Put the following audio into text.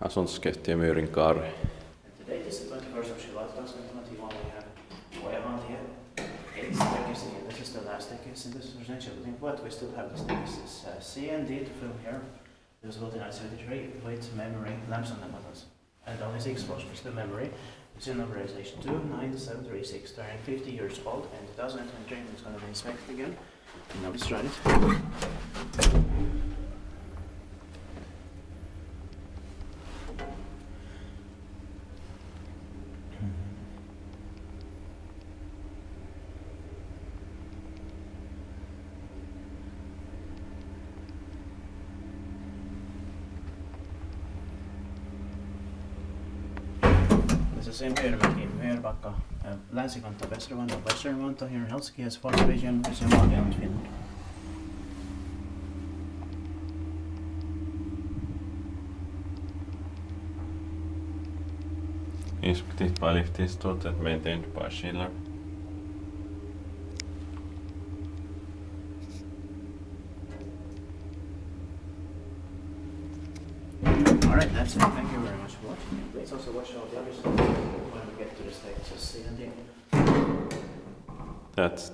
asuntoskeittiö Myyrmäki. Today is the 21st of July 2021. We have Ojahaantie. It's staircase again. This is the last staircase in this residential building, but we still have the staircases C and D to film here. There's a modernized 73 with memory lamps on the buttons. And only 6 floors with the memory. It's in numberization 29736, turning 50 years old, and 2023 it's going to be inspected again. And now let's try it. This is Myyrmäki, Myyrmäki, Länsi-Vantaa, Western Vantaa here in Helsinki as far as region, Myyrmäki and Finland. Inspektiert Lifthistorit and maintained by Schiller. Alright, that's it. Thank you very much for watching. Please also watch all the other stuff when we get to the stages C and D. That's